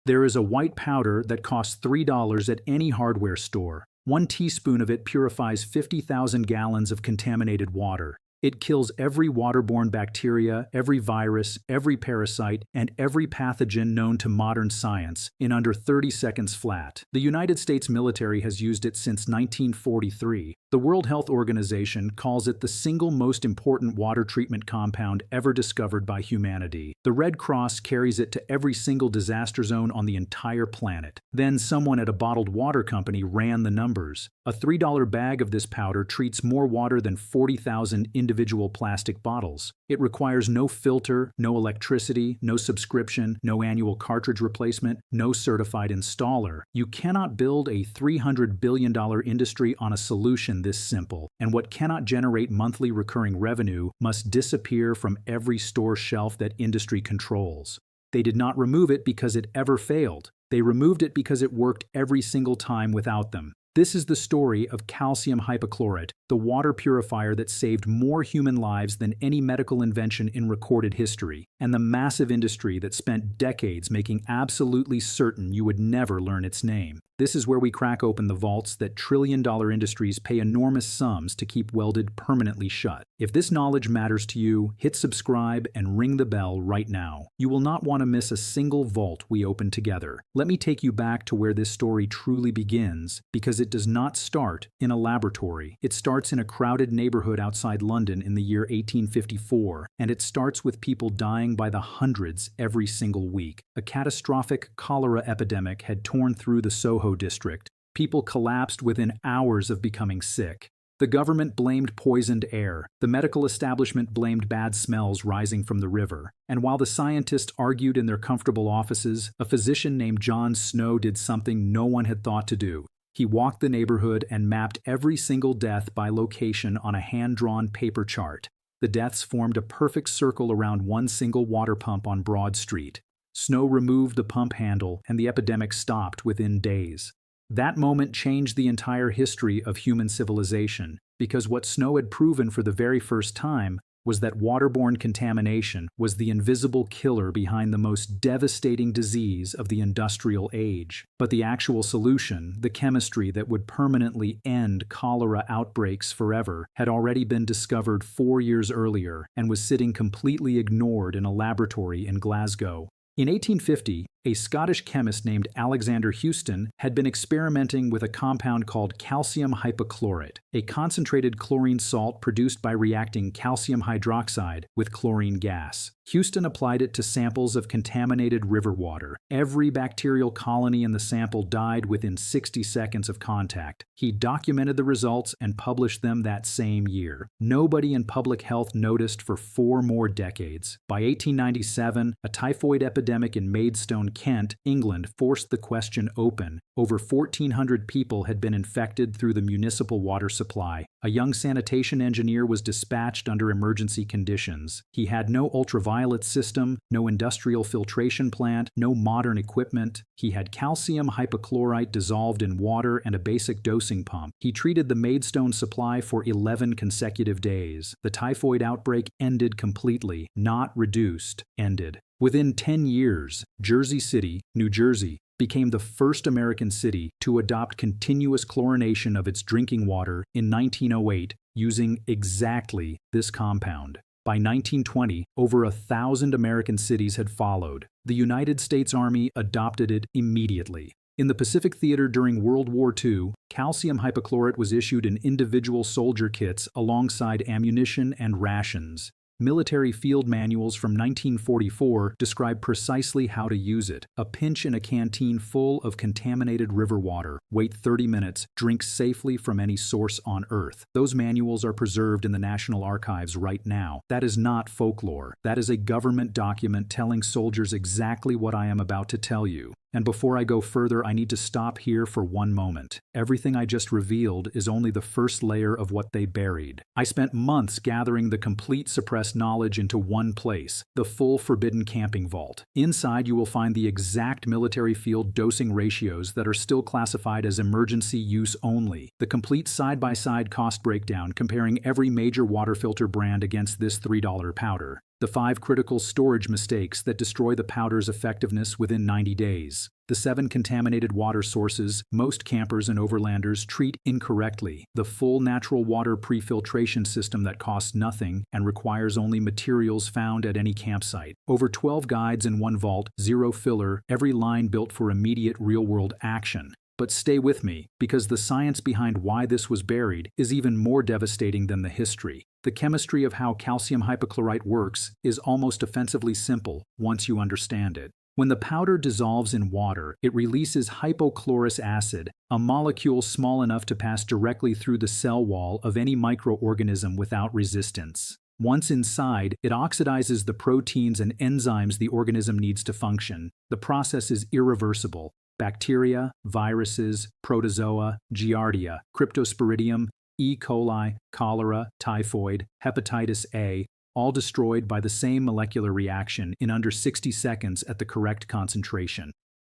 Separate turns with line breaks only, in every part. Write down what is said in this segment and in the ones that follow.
There is a white powder that costs $3 at any hardware store. 1 teaspoon of it purifies 50,000 gallons of contaminated water. It kills every waterborne bacteria, every virus, every parasite, and every pathogen known to modern science in under 30 seconds flat. The United States military has used it since 1943. The World Health Organization calls it the single most important water treatment compound ever discovered by humanity. The Red Cross carries it to every single disaster zone on the entire planet. Then someone at a bottled water company ran the numbers. A $3 bag of this powder treats more water than 40,000 individual plastic bottles. It requires no filter, no electricity, no subscription, no annual cartridge replacement, no certified installer. You cannot build a $300 billion industry on a solution this simple, and what cannot generate monthly recurring revenue must disappear from every store shelf that industry controls. They did not remove it because it ever failed. They removed it because it worked every single time without them. This is the story of calcium hypochlorite, the water purifier that saved more human lives than any medical invention in recorded history, and the massive industry that spent decades making absolutely certain you would never learn its name. This is where we crack open the vaults that trillion-dollar industries pay enormous sums to keep welded permanently shut. If this knowledge matters to you, hit subscribe and ring the bell right now. You will not want to miss a single vault we open together. Let me take you back to where this story truly begins, because it does not start in a laboratory. It starts in a crowded neighborhood outside London in the year 1854, and it starts with people dying by the hundreds every single week. A catastrophic cholera epidemic had torn through the Soho district. People collapsed within hours of becoming sick. The government blamed poisoned air. The medical establishment blamed bad smells rising from the river. And while the scientists argued in their comfortable offices, a physician named John Snow did something no one had thought to do. He walked the neighborhood and mapped every single death by location on a hand-drawn paper chart. The deaths formed a perfect circle around one single water pump on Broad Street. Snow removed the pump handle, and the epidemic stopped within days. That moment changed the entire history of human civilization, because what Snow had proven for the very first time was that waterborne contamination was the invisible killer behind the most devastating disease of the industrial age. But the actual solution, the chemistry that would permanently end cholera outbreaks forever, had already been discovered 4 years earlier and was sitting completely ignored in a laboratory in Glasgow. In 1850, a Scottish chemist named Alexander Houston had been experimenting with a compound called calcium hypochlorite, a concentrated chlorine salt produced by reacting calcium hydroxide with chlorine gas. Houston applied it to samples of contaminated river water. Every bacterial colony in the sample died within 60 seconds of contact. He documented the results and published them that same year. Nobody in public health noticed for 4 more decades. By 1897, a typhoid epidemic in Maidstone, Kent, England forced the question open. Over 1,400 people had been infected through the municipal water supply. A young sanitation engineer was dispatched under emergency conditions. He had no ultraviolet system, no industrial filtration plant, no modern equipment. He had calcium hypochlorite dissolved in water and a basic dosing pump. He treated the Maidstone supply for 11 consecutive days. The typhoid outbreak ended completely, not reduced, ended. Within 10 years, Jersey City, New Jersey, became the first American city to adopt continuous chlorination of its drinking water in 1908 using exactly this compound. By 1920, over 1,000 American cities had followed. The United States Army adopted it immediately. In the Pacific Theater during World War II, calcium hypochlorite was issued in individual soldier kits alongside ammunition and rations. Military field manuals from 1944 describe precisely how to use it. A pinch in a canteen full of contaminated river water. Wait 30 minutes. Drink safely from any source on Earth. Those manuals are preserved in the National Archives right now. That is not folklore. That is a government document telling soldiers exactly what I am about to tell you. And before I go further, I need to stop here for one moment. Everything I just revealed is only the first layer of what they buried. I spent months gathering the complete suppressed knowledge into one place, the full forbidden camping vault. Inside, you will find the exact military field dosing ratios that are still classified as emergency use only, the complete side-by-side cost breakdown comparing every major water filter brand against this $3 powder. The 5 critical storage mistakes that destroy the powder's effectiveness within 90 days. The 7 contaminated water sources most campers and overlanders treat incorrectly. The full natural water pre-filtration system that costs nothing and requires only materials found at any campsite. Over 12 guides in one vault, 0 filler, every line built for immediate real-world action. But stay with me, because the science behind why this was buried is even more devastating than the history. The chemistry of how calcium hypochlorite works is almost offensively simple once you understand it. When the powder dissolves in water, it releases hypochlorous acid, a molecule small enough to pass directly through the cell wall of any microorganism without resistance. Once inside, it oxidizes the proteins and enzymes the organism needs to function. The process is irreversible. Bacteria, viruses, protozoa, giardia, cryptosporidium, E. coli, cholera, typhoid, hepatitis A, all destroyed by the same molecular reaction in under 60 seconds at the correct concentration.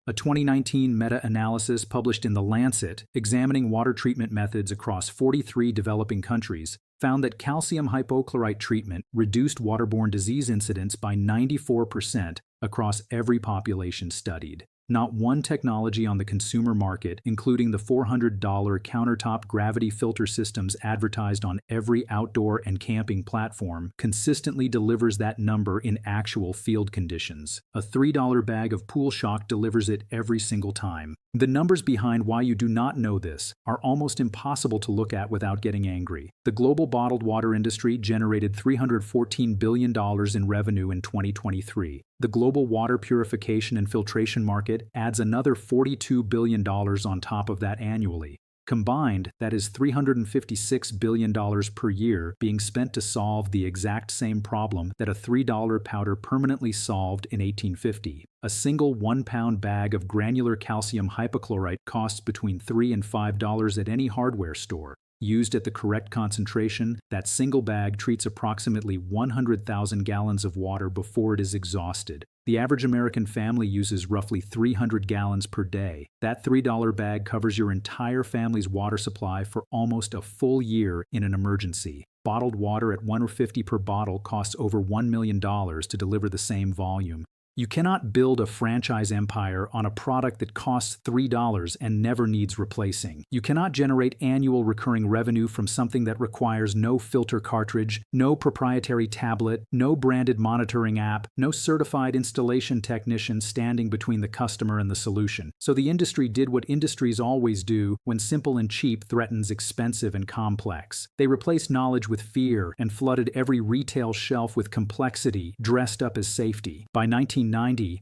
A 2019 meta-analysis published in The Lancet, examining water treatment methods across 43 developing countries, found that calcium hypochlorite treatment reduced waterborne disease incidence by 94% across every population studied. Not one technology on the consumer market, including the $400 countertop gravity filter systems advertised on every outdoor and camping platform, consistently delivers that number in actual field conditions. A $3 bag of Pool Shock delivers it every single time. The numbers behind why you do not know this are almost impossible to look at without getting angry. The global bottled water industry generated $314 billion in revenue in 2023. The global water purification and filtration market adds another $42 billion on top of that annually. Combined, that is $356 billion per year being spent to solve the exact same problem that a $3 powder permanently solved in 1850. A single 1-pound bag of granular calcium hypochlorite costs between $3 and $5 at any hardware store. Used at the correct concentration, that single bag treats approximately 100,000 gallons of water before it is exhausted. The average American family uses roughly 300 gallons per day. That $3 bag covers your entire family's water supply for almost a full year in an emergency. Bottled water at $1.50 per bottle costs over $1 million to deliver the same volume. You cannot build a franchise empire on a product that costs $3 and never needs replacing. You cannot generate annual recurring revenue from something that requires no filter cartridge, no proprietary tablet, no branded monitoring app, no certified installation technician standing between the customer and the solution. So the industry did what industries always do when simple and cheap threatens expensive and complex. They replaced knowledge with fear and flooded every retail shelf with complexity dressed up as safety. By 1990,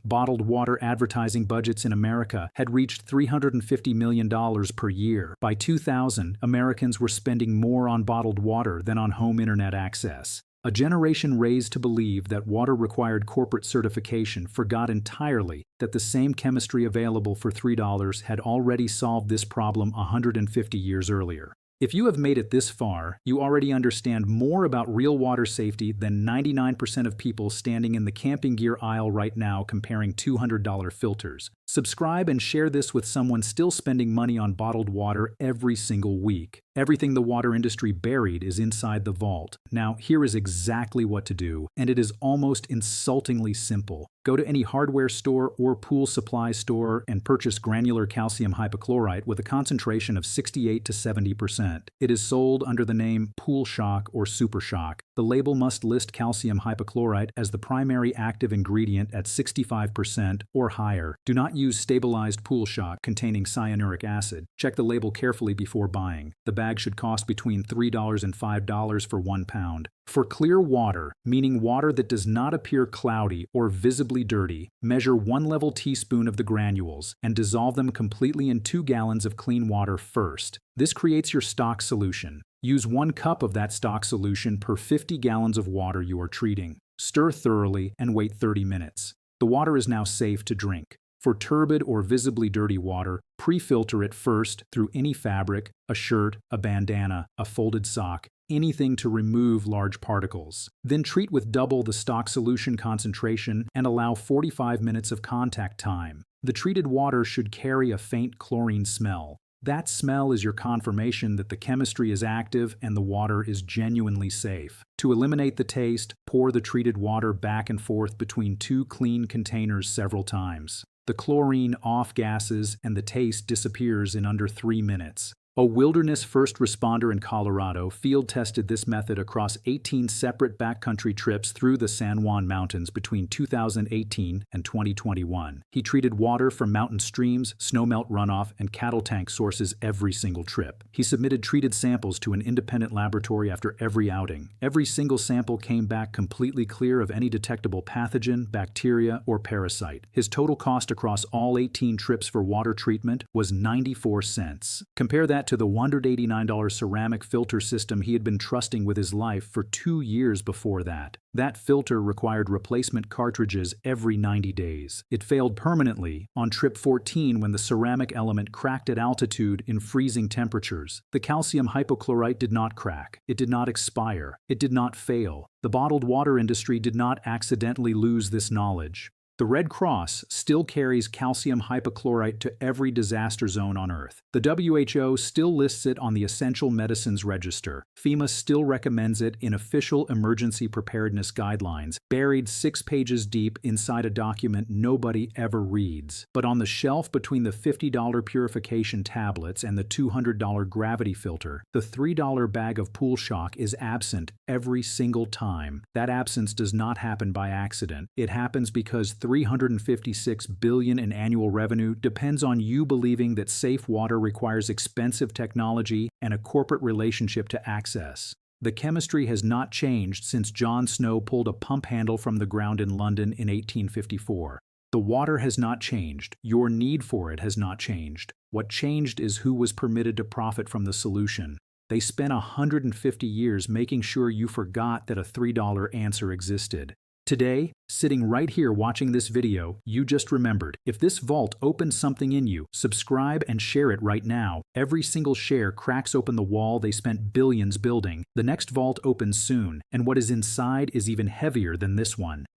bottled water advertising budgets in America had reached $350 million per year. By 2000, Americans were spending more on bottled water than on home internet access. A generation raised to believe that water required corporate certification forgot entirely that the same chemistry available for $3 had already solved this problem 150 years earlier. If you have made it this far, you already understand more about real water safety than 99% of people standing in the camping gear aisle right now comparing $200 filters. Subscribe and share this with someone still spending money on bottled water every single week. Everything the water industry buried is inside the vault. Now, here is exactly what to do, and it is almost insultingly simple. Go to any hardware store or pool supply store and purchase granular calcium hypochlorite with a concentration of 68 to 70%. It is sold under the name Pool Shock or Super Shock. The label must list calcium hypochlorite as the primary active ingredient at 65% or higher. Do not use stabilized Pool Shock containing cyanuric acid. Check the label carefully before buying. The bag should cost between $3 and $5 for 1 pound. For clear water, meaning water that does not appear cloudy or visibly dirty, measure 1 level teaspoon of the granules and dissolve them completely in 2 gallons of clean water first. This creates your stock solution. Use 1 cup of that stock solution per 50 gallons of water you are treating. Stir thoroughly and wait 30 minutes. The water is now safe to drink. For turbid or visibly dirty water, pre-filter it first through any fabric, a shirt, a bandana, a folded sock, anything to remove large particles. Then treat with double the stock solution concentration and allow 45 minutes of contact time. The treated water should carry a faint chlorine smell. That smell is your confirmation that the chemistry is active and the water is genuinely safe. To eliminate the taste, pour the treated water back and forth between 2 clean containers several times. The chlorine off gases and the taste disappears in under 3 minutes. A wilderness first responder in Colorado field-tested this method across 18 separate backcountry trips through the San Juan Mountains between 2018 and 2021. He treated water from mountain streams, snowmelt runoff, and cattle tank sources every single trip. He submitted treated samples to an independent laboratory after every outing. Every single sample came back completely clear of any detectable pathogen, bacteria, or parasite. His total cost across all 18 trips for water treatment was 94 cents. Compare that to the $189 ceramic filter system he had been trusting with his life for 2 years before that. That filter required replacement cartridges every 90 days. It failed permanently on trip 14 when the ceramic element cracked at altitude in freezing temperatures. The calcium hypochlorite did not crack. It did not expire. It did not fail. The bottled water industry did not accidentally lose this knowledge. The Red Cross still carries calcium hypochlorite to every disaster zone on Earth. The WHO still lists it on the Essential Medicines Register. FEMA still recommends it in official emergency preparedness guidelines, buried 6 pages deep inside a document nobody ever reads. But on the shelf between the $50 purification tablets and the $200 gravity filter, the $3 bag of Pool Shock is absent every single time. That absence does not happen by accident. It happens because $356 billion in annual revenue depends on you believing that safe water requires expensive technology and a corporate relationship to access. The chemistry has not changed since John Snow pulled a pump handle from the ground in London in 1854. The water has not changed. Your need for it has not changed. What changed is who was permitted to profit from the solution. They spent 150 years making sure you forgot that a $3 answer existed. Today, sitting right here watching this video, you just remembered. If this vault opens something in you, subscribe and share it right now. Every single share cracks open the wall they spent billions building. The next vault opens soon, and what is inside is even heavier than this one.